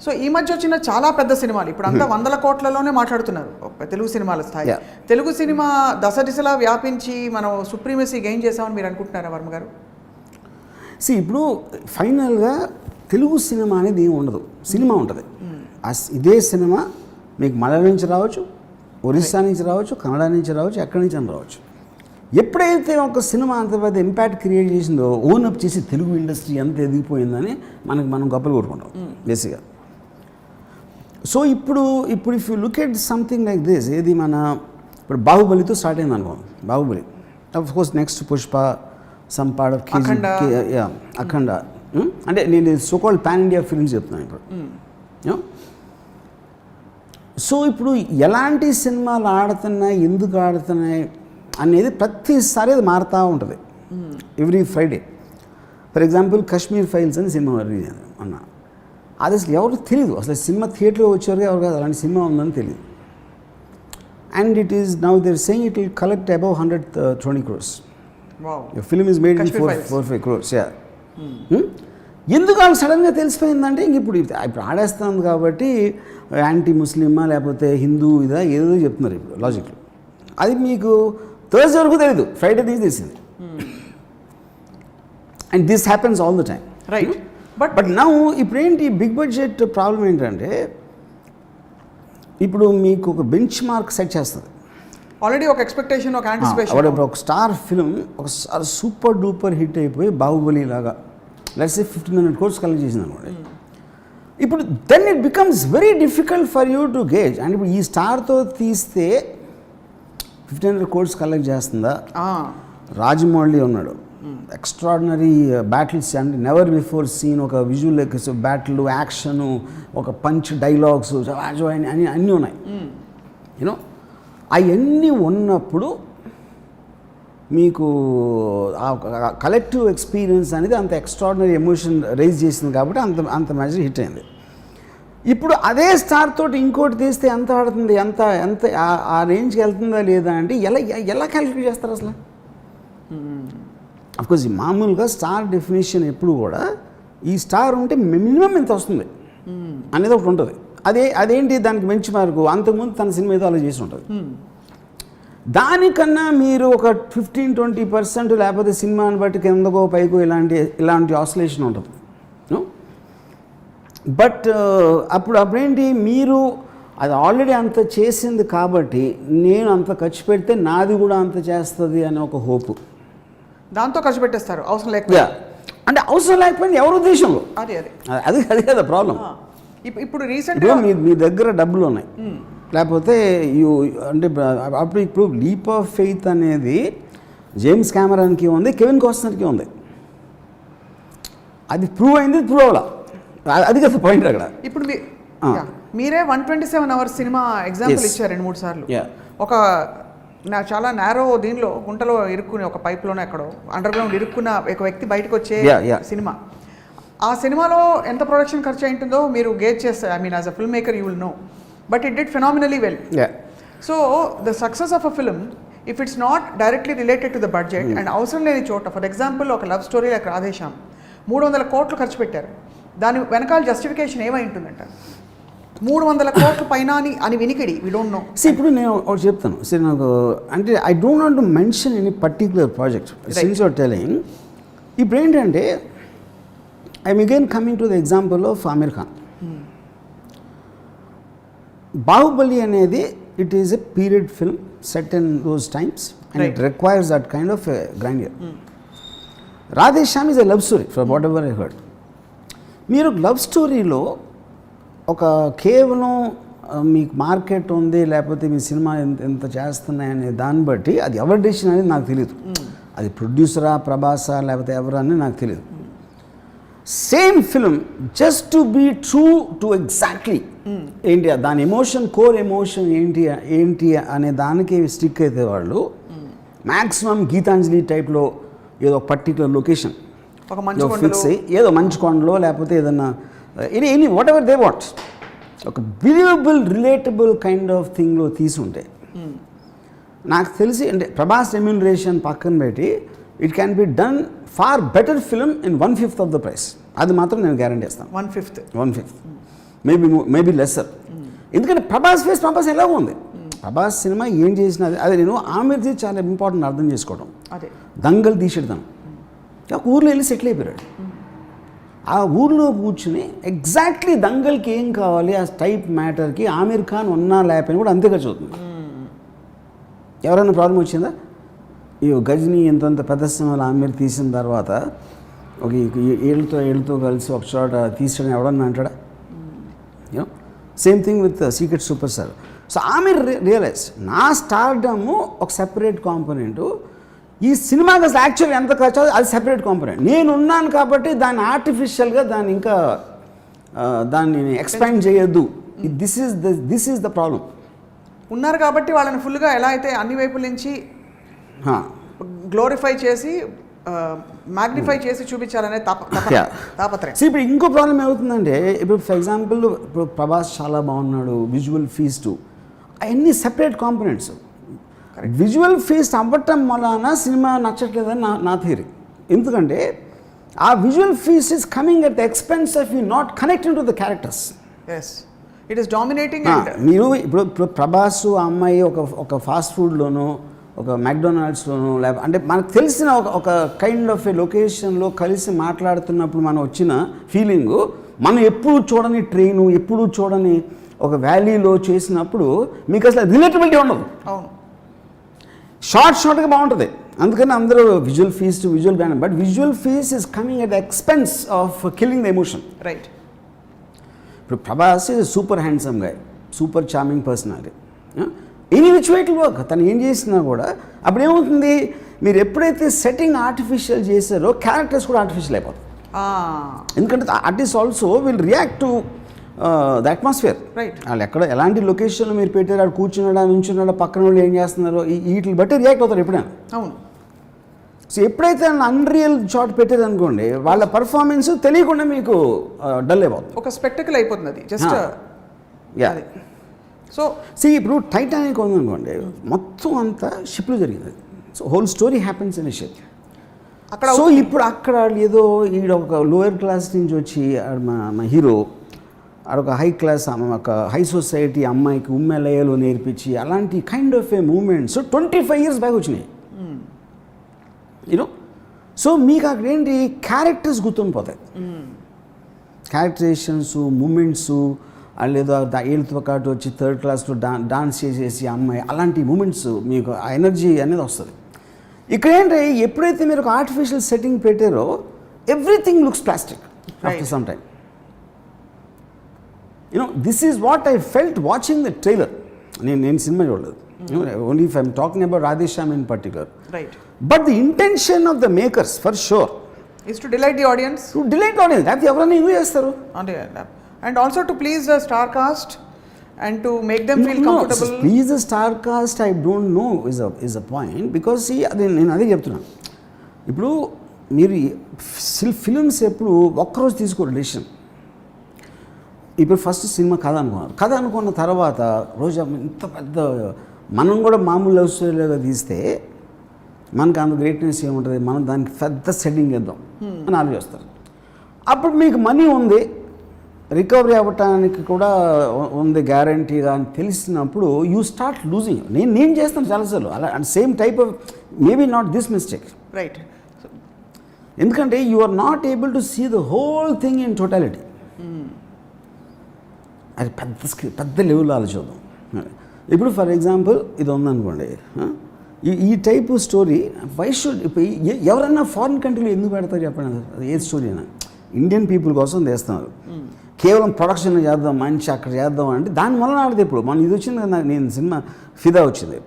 So ఈ మధ్య వచ్చిన చాలా పెద్ద సినిమాలు ఇప్పుడు అంతా 100 కోట్లలోనే మాట్లాడుతున్నారు తెలుగు సినిమాల స్థాయి. తెలుగు సినిమా దశ దిశలా వ్యాపించి మనం సుప్రీమసీ గెయిన్ చేసామని మీరు అనుకుంటున్నారా వర్మ గారు? ఇప్పుడు ఫైనల్గా తెలుగు సినిమా అనేది ఏమి ఉండదు, సినిమా ఉంటుంది. ఇదే సినిమా మీకు మలయాళం నుంచి రావచ్చు, ఒరిస్సా నుంచి రావచ్చు, కన్నడ నుంచి రావచ్చు, ఎక్కడి నుంచి అని రావచ్చు. ఎప్పుడైతే ఒక సినిమా అంత పెద్ద ఇంపాక్ట్ క్రియేట్ చేసిందో ఓనప్ చేసి తెలుగు ఇండస్ట్రీ ఎంత ఎదిగిపోయిందని మనం గొప్పలు కొట్టుకుంటాం బేసిక్గా. సో ఇప్పుడు if you look at something like this, ఏది మన ఇప్పుడు బాహుబలితో స్టార్ట్ అయింది అనుకోండి. Baahubali of course next Pushpa, some part of Akhanda, అంటే నేను సోకాల్డ్ పాన్ ఇండియా ఫిల్మ్స్ చెప్తున్నాను ఇప్పుడు. సో ఇప్పుడు ఎలాంటి సినిమాలు ఆడుతున్నాయి, ఎందుకు ఆడుతున్నాయి అనేది ప్రతిసారి అది మారుతూ ఉంటుంది every Friday. For example Kashmir files అని సినిమా అన్న, అది అసలు ఎవరు తెలియదు, అసలు సినిమా థియేటర్లో వచ్చారు ఎవరు కాదు, అలాంటి సినిమా ఉందని తెలియదు. And it is now they're saying it will collect above 120 crores. Film is made in 4-5 crores. ఎందుకు వాళ్ళు సడన్గా తెలిసిపోయిందంటే ఇంక ఇప్పుడు ఆడేస్తుంది కాబట్టి యాంటీ ముస్లిమా లేకపోతే హిందూ ఇదా ఏదో చెప్తున్నారు ఇప్పుడు లాజిక్లో. అది మీకు థర్స్డే వరకు తెలియదు, ఫ్రైడే నుంచి తెలిసింది. And this happens all the time, right? But now ఇప్పుడు ఏంటి బిగ్ బడ్జెట్ ప్రాబ్లం ఏంటంటే ఇప్పుడు మీకు ఒక బెంచ్ మార్క్ సెట్ చేస్తుంది ఆల్రెడీ, ఒక ఎక్స్పెక్టేషన్, ఒక యాంటిసిపేషన్. ఒక స్టార్ ఫిల్మ్ ఒక సూపర్ డూపర్ హిట్ అయిపోయి బాహుబలి లాగా లెట్స్ సే 1,500 crores కలెక్ట్ చేసింది అనుకోండి. ఇప్పుడు then it becomes very difficult for you to gauge. అండ్ ఇప్పుడు ఈ స్టార్తో తీస్తే 1,500 crores కలెక్ట్ చేస్తుందా? రాజమౌళి ఉన్నాడు, extraordinary battles and never before seen, ఒక విజువల్ బ్యాటిల్, యాక్షను, ఒక పంచ్ డైలాగ్స్ అని అన్నీ ఉన్నాయి. యూనో అవన్నీ ఉన్నప్పుడు మీకు ఆ కలెక్టివ్ ఎక్స్పీరియన్స్ అనేది అంత ఎక్స్ట్రాడినరీ ఎమోషన్ రైజ్ చేసింది కాబట్టి అంత మెజర్ హిట్ అయింది. ఇప్పుడు అదే స్టార్ తోటి ఇంకోటి తీస్తే ఎంత ఆడుతుంది, ఎంత ఆ రేంజ్కి వెళ్తుందా లేదా అంటే ఎలా క్యాలిక్యులేట్ చేస్తారు అసలు? అఫ్కోర్స్ మామూలుగా స్టార్ డెఫినేషన్ ఎప్పుడు కూడా ఈ స్టార్ ఉంటే మినిమం ఎంత వస్తుంది అనేది ఒకటి ఉంటుంది. అదేంటి దానికి బెంచ్ మార్కు, అంతకుముందు తన సినిమా ఏదో అలా చేసి ఉంటుంది. దానికన్నా మీరు ఒక 15-20% లేకపోతే సినిమాని బట్టి కిందకో పైకో ఇలాంటి ఆసిలేషన్ ఉంటుంది. బట్ అప్పుడేంటి మీరు అది ఆల్రెడీ అంత చేసింది కాబట్టి నేను అంత ఖర్చు పెడితే నాది కూడా అంత చేస్తుంది అనే ఒక హోపు, దాంతో ఖర్చు పెట్టేస్తారు అవసరం లేకపోతే. అంటే అవసరం లేకపోయింది ఎవరి ఉద్దేశంలో, అది కదా ప్రాబ్లం. ఇప్పుడు రీసెంట్గా మీ దగ్గర డబ్బులు ఉన్నాయి లేకపోతే అంటే ఇప్పుడు లీప్ ఆఫ్ ఫెయిత్ అనేది జేమ్స్ కెమెరాన్కి ఉంది, కెవిన్ కాస్టనర్కి ఉంది. అది ప్రూవ్ అయింది, ప్రూవ్ అవ్వాల, అది కదా పాయింట్ అక్కడ. ఇప్పుడు మీరే 127 hours సినిమా ఎగ్జాంపుల్ ఇచ్చారు 2-3 సార్లు. ఒక చాలా నేరో దీనిలో గుంటలో ఇరుక్కుని ఒక పైప్లోనే ఎక్కడో అండర్ గ్రౌండ్ ఇరుక్కున్న ఒక వ్యక్తి బయటకు వచ్చే సినిమా. ఆ సినిమాలో ఎంత ప్రొడక్షన్ ఖర్చు అయింటుందో మీరు గేజ్ చేస్తారు. I mean as a film maker you will know. But it did phenomenally well. So the success of a film, if it's not directly related to the budget and అవసరం లేని చోట, for example ఒక love story like Radheshyam 300 crores ఖర్చు పెట్టారు, దాని వెనకాల justification ఏమై ఉంటుందంట? 300 crores పైన అని వినికిడి, వి డోంట్ నో. ఇప్పుడు నేను ఒకటి చెప్తాను, సరే నాకు అంటే I don't want to mention any particular project since your telling. ఇప్పుడు ఏంటంటే I'm again coming to the example of Aamir Khan. Baahubali అనేది it is a period film set in those times and it requires that kind of grandeur. Radhe Shyam is a love story for whatever I heard. మీరు love స్టోరీలో ఒక కేవలం మీకు market ఉంది లేకపోతే మీ cinema ఎంత చేస్తున్నాయనే దాన్ని బట్టి అది ఎవరి డెసిషన్ అనేది నాకు తెలియదు. అది ప్రొడ్యూసరా, ప్రభాసా లేకపోతే ఎవరని నాకు తెలియదు. Same film just to be true to exactly ఏంటి దాని ఎమోషన్, కోర్ ఎమోషన్ ఏంటి అనే దానికి స్టిక్ అయితే వాళ్ళు మ్యాక్సిమం గీతాంజలి టైప్లో ఏదో పర్టికులర్ లొకేషన్ ఫిక్స్ అయ్యి ఏదో మంచు కొండలో లేకపోతే ఏదన్నా any whatever they want ఒక బిలీవబుల్ రిలేటబుల్ కైండ్ ఆఫ్ థింగ్లో తీసుంటే నాకు తెలిసి అంటే ప్రభాస్ రెమ్యూనరేషన్ పక్కన పెట్టి it can be done far better film in 1/5 of the price. అది మాత్రం నేను గ్యారంటీ ఇస్తాను. 1/5. Maybe lesser. ఎందుకంటే ప్రభాస్ ఎలా ఉంది, ప్రభాస్ సినిమా ఏం చేసినా అదే నేను ఆమెది చాలా ఇంపార్టెంట్ అర్థం చేసుకోవడం. అదే దంగల్ తీసేద్దాం, ఒక ఊర్లో వెళ్ళి సెటిల్ అయిపోయాడు. ఆ ఊర్లో కూర్చుని ఎగ్జాక్ట్లీ దంగల్కి ఏం కావాలి ఆ టైప్ మ్యాటర్కి ఆమీర్ ఖాన్ ఉన్నా లేకపోయినా కూడా అంతే ఖర్చు అవుతుంది. ఎవరైనా ప్రాబ్లం వచ్చిందా? ఈ గజనీ ఎంతంత పెద్ద సినిమాలు ఆమీర్ తీసిన తర్వాత ఒక ఏళ్ళతో కలిసి ఒక చోట తీసడం ఎవడన్నా అంటాడా? Same thing with secret super star. So Aamir realize నా స్టార్డము ఒక సెపరేట్ కాంపోనెంటు, ఈ సినిమాకి అసలు యాక్చువల్ ఎంత ఖర్చు అది సెపరేట్ కాంపోనెంట్. నేను ఉన్నాను కాబట్టి దాన్ని ఆర్టిఫిషియల్గా దాన్ని ఇంకా దాన్ని ఎక్స్పాండ్ చేయొద్దు. This is the problem. ఉన్నారు కాబట్టి వాళ్ళని ఫుల్గా ఎలా అయితే అన్ని వైపుల నుంచి గ్లోరిఫై చేసి మ్యాగ్నిఫై చేసి చూపించాలనే తాపత్రయం. ఇప్పుడు ఇంకో ప్రాబ్లం ఏమవుతుందంటే, ఇప్పుడు ఫర్ ఎగ్జాంపుల్ ఇప్పుడు ప్రభాస్ చాలా బాగున్నాడు, విజువల్ ఫీస్ట్ అవన్నీ సెపరేట్ కాంపోనెంట్స్. విజువల్ ఫీస్ట్ అవ్వటం వలన సినిమా నచ్చట్లేదని నా థియరీ. ఎందుకంటే ఆ visual feast is coming at the expense of you not connecting to the characters. It is dominating. మీరు ఇప్పుడు ప్రభాస్ ఆ అమ్మాయి ఒక ఫాస్ట్ ఫుడ్లోనూ ఒక మ్యాక్డొనాల్డ్స్లోనూ లేకపోతే అంటే మనకు తెలిసిన ఒక కైండ్ ఆఫ్ ఏ లొకేషన్లో కలిసి మాట్లాడుతున్నప్పుడు మనం వచ్చిన ఫీలింగు, మనం ఎప్పుడు చూడని ట్రైను, ఎప్పుడు చూడని ఒక వ్యాలీలో చేసినప్పుడు మీకు అసలు రిలేటబిలిటీ ఉండదు. అవును, షార్ట్గా బాగుంటుంది. అందుకని అందరూ visual feast ban, but visual feast is coming at the expense of killing the emotion. Right. ఇప్పుడు Prabhas is super handsome guy, super charming personality. Any which way it work. తను ఏం చేసినా కూడా అప్పుడు ఏమవుతుంది, మీరు ఎప్పుడైతే సెట్టింగ్ ఆర్టిఫిషియల్ చేశారో క్యారెక్టర్స్ కూడా ఆర్టిఫిషియల్ అయిపోతాయి. ఎందుకంటే artist also will react to the atmosphere. Right. వాళ్ళు ఎలాంటి లొకేషన్లో మీరు పెట్టారు, ఆడు కూర్చున్నాడా నుంచున్నాడా పక్కన వాళ్ళు ఏం చేస్తున్నారో వీటిని బట్టి రియాక్ట్ అవుతారు ఎప్పుడైనా. అవును. సో ఎప్పుడైతే అన్రియల్ షాట్ పెట్టారు అనుకోండి, వాళ్ళ పర్ఫార్మెన్స్ తెలియకుండా మీకు డల్ అయిపోతుంది, ఒక స్పెక్టకల్ అయిపోతుంది అది జస్ట్. సో ఇప్పుడు టైటానిక్ ఉందనుకోండి, మొత్తం అంతా షిప్లో జరిగింది. So whole story happens in ship. అక్కడ సో ఇప్పుడు అక్కడ ఏదో ఈడ ఒక లోయర్ క్లాస్ నుంచి వచ్చి మా హీరో అదొక హై క్లాస్ ఒక హై సొసైటీ అమ్మాయికి ఉమ్మెలయ్యలో నేర్పించి అలాంటి kind of a moments 25 years back వచ్చినాయి. యూనో, సో మీకు అక్కడ ఏంటి క్యారెక్టర్స్ గుర్తుండిపోతాయి. క్యారెక్టరైజేషన్స్, మూమెంట్స్, లేదో ఏళ్ళతో పాటు వచ్చి థర్డ్ క్లాస్లో డాన్స్ చేసేసి అమ్మాయి, అలాంటి మూమెంట్స్ మీకు ఆ ఎనర్జీ అనేది వస్తుంది. ఇక్కడ ఏంటి, ఎప్పుడైతే మీరు ఒక ఆర్టిఫిషియల్ సెట్టింగ్ పెట్టారో everything looks plastic after some time. You know, this is what I felt watching the trailer. నేను సినిమా చూడలేదు, only if I'm talking about Radheshyam in particular. Right. But the intention of the makers for sure is to delight the audience. లేకపోతే ఎవరైనా ఎందుకు చేస్తారు? And also to please the star cast and to make them feel comfortable. Please the star cast, I don't know is a point, because see నేను అదే చెప్తున్నాను. ఇప్పుడు మీరు films ఎప్పుడు ఒక్కరోజు తీసుకోరు డెసిషన్. ఇప్పుడు ఫస్ట్ సినిమా కథ అనుకున్న తర్వాత రోజు ఇంత పెద్ద మనం కూడా మామూలు లవ్ స్టోరీలాగా తీస్తే మనకు అంత గ్రేట్నెస్ ఏముంటుంది, మనం దానికి పెద్ద సెట్టింగ్ ఇద్దాం అని ఆలోచిస్తారు. అప్పుడు మీకు మనీ ఉంది, రికవరీ అవ్వటానికి కూడా ఉంది గ్యారంటీగా అని తెలిసినప్పుడు యూ స్టార్ట్ లూజింగ్. నేను చేస్తాను చాలాసార్లు అలా, and same type of maybe not this mistake. Right. ఎందుకంటే you are not able to see the whole thing in totality. అది పెద్ద లెవెల్లో ఆలోచిద్దాం. ఇప్పుడు ఫర్ ఎగ్జాంపుల్ ఇది ఉందనుకోండి, ఈ టైపు స్టోరీ వై షుడ్ ఇప్పుడు ఎవరన్నా ఫారిన్ కంట్రీలో ఎందుకు పెడతారు చెప్పండి? ఏ స్టోరీ అయినా ఇండియన్ పీపుల్ కోసం తీస్తున్నారు. కేవలం ప్రొడక్షన్ చేద్దాం, మంచి అక్కడ చేద్దాం అంటే దాని వలన ఆడదు. ఇప్పుడు మనం ఇది వచ్చింది కదా, నేను సినిమా ఫిదా వచ్చింది,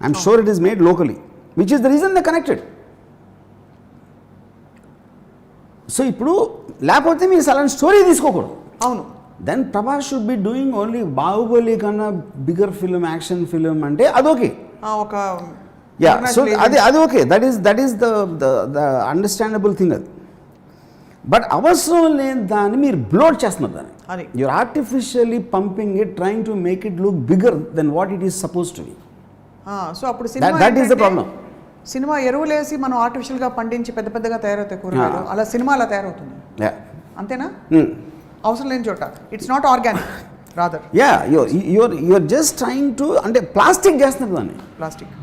I'm sure it is made locally, which is the reason the connected. So ఇప్పుడు లేకపోతే మీరు అలాంటి స్టోరీ తీసుకోకూడదు. అవును. Then Prabhas should be doing only Baahubali కన్నా బిగ్గర్ ఫిలిం, యాక్షన్ ఫిలిం అంటే అదొకే. ఒక సో అది okay, that is the understandable thing. అది బట్ అవసరం లేని దాన్ని మీరు బ్లోట్ చేస్తున్నారు. దాన్ని you're artificially pumping it, trying to make it look bigger then what it is suppose to be. So అప్పుడు that is the problem. Cinema ఎరువులేసి మనం ఆర్టిఫిషియల్గా పండించి పెద్దగా తయారవుతాయి కూరగాయలు, అలా సినిమా అలా తయారవుతుంది. అంతేనా? అవసరం లేని చోట it's not organic rather you're just trying to అంటే ప్లాస్టిక్ చేస్తున్నారు దాన్ని ప్లాస్టిక్